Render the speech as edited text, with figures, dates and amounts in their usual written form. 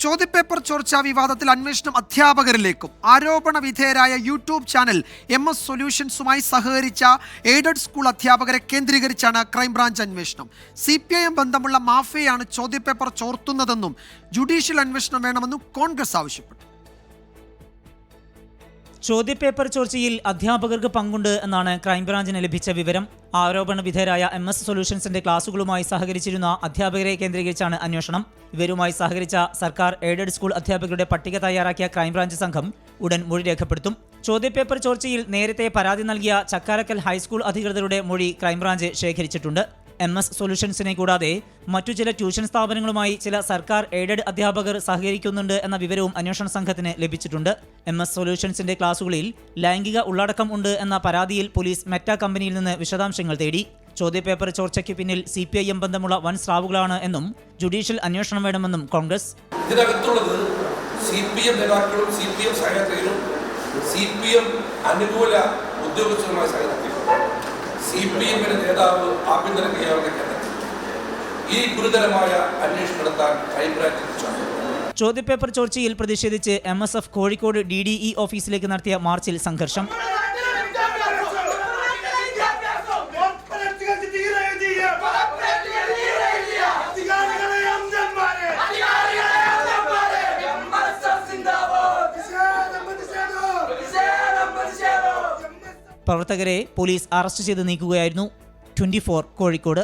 ചോദ്യപേപ്പർ ചോർച്ചാ വിവാദത്തിൽ അന്വേഷണം അധ്യാപകരിലേക്കും. ആരോപണ വിധേയരായ യൂട്യൂബ് ചാനൽ MS സൊല്യൂഷൻസുമായി സഹകരിച്ച എയ്ഡഡ് സ്കൂൾ അധ്യാപകരെ കേന്ദ്രീകരിച്ചാണ് ക്രൈംബ്രാഞ്ച് അന്വേഷണം. CPIM ബന്ധമുള്ള മാഫിയയാണ് ചോദ്യപേപ്പർ ചോർത്തുന്നതെന്നും ജുഡീഷ്യൽ അന്വേഷണം വേണമെന്നും കോൺഗ്രസ് ആവശ്യപ്പെട്ടു. ചോദ്യപേപ്പർ ചോർച്ചയിൽ അധ്യാപകർക്ക് പങ്കുണ്ട് എന്നാണ് ക്രൈംബ്രാഞ്ചിന് ലഭിച്ച വിവരം. ആരോപണ വിധേയരായ MS സൊല്യൂഷൻസിന്റെ ക്ലാസുകളുമായി സഹകരിച്ചിരുന്ന അധ്യാപകരെ കേന്ദ്രീകരിച്ചാണ് അന്വേഷണം. ഇവരുമായി സഹകരിച്ച സർക്കാർ എയ്ഡഡ് സ്കൂൾ അധ്യാപകരുടെ പട്ടിക തയ്യാറാക്കിയ ക്രൈംബ്രാഞ്ച് സംഘം ഉടൻ മൊഴി രേഖപ്പെടുത്തും. ചോദ്യപേപ്പർ ചോർച്ചയിൽ നേരത്തെ പരാതി നൽകിയ ചക്കാലക്കൽ ഹൈസ്കൂൾ അധികൃതരുടെ മൊഴി ക്രൈംബ്രാഞ്ച് ശേഖരിച്ചിട്ടുണ്ട്. MS സൊല്യൂഷൻസിനെ കൂടാതെ മറ്റു ചില ട്യൂഷൻ സ്ഥാപനങ്ങളുമായി ചില സർക്കാർ എയ്ഡഡ് അധ്യാപകർ സഹകരിക്കുന്നുണ്ട് എന്ന വിവരവും അന്വേഷണ സംഘത്തിന് ലഭിച്ചിട്ടുണ്ട്. MS സൊല്യൂഷൻസിന്റെ ക്ലാസുകളിൽ ലൈംഗിക ഉള്ളടക്കം ഉണ്ട് എന്ന പരാതിയിൽ പോലീസ് മെറ്റ കമ്പനിയിൽ നിന്ന് വിശദാംശങ്ങൾ തേടി. ചോദ്യപേപ്പർ ചോർച്ചയ്ക്ക് പിന്നിൽ CPIM ബന്ധമുള്ള വൻ സ്രാവുകളാണ് എന്നും ജുഡീഷ്യൽ അന്വേഷണം വേണമെന്നും കോൺഗ്രസ്. ഇതിനകത്തുള്ളത് CPM നേതാക്കളും CPM സഹയാത്രികരും CPM അനുകൂല ഉദ്യോഗസ്ഥരുമായി സഹകരിക്കും. CPM-ന്റെ നേതാവ് ആഭ്യന്തര ക്രിയാവിനെ കണ്ടെത്തി. ഈ ഗുരുതരമായ അന്വേഷണം നടത്താൻ ക്രൈംബ്രാഞ്ച്. ചോദ്യപേപ്പർ ചോർച്ചയിൽ പ്രതിഷേധിച്ച് MSF കോഴിക്കോട് DDE ഓഫീസിലേക്ക് നടത്തിയ മാർച്ചിൽ സംഘർഷം. പ്രവർത്തകരെ പോലീസ് അറസ്റ്റ് ചെയ്ത് നീക്കുകയായിരുന്നു. 24 കോഴിക്കോട്.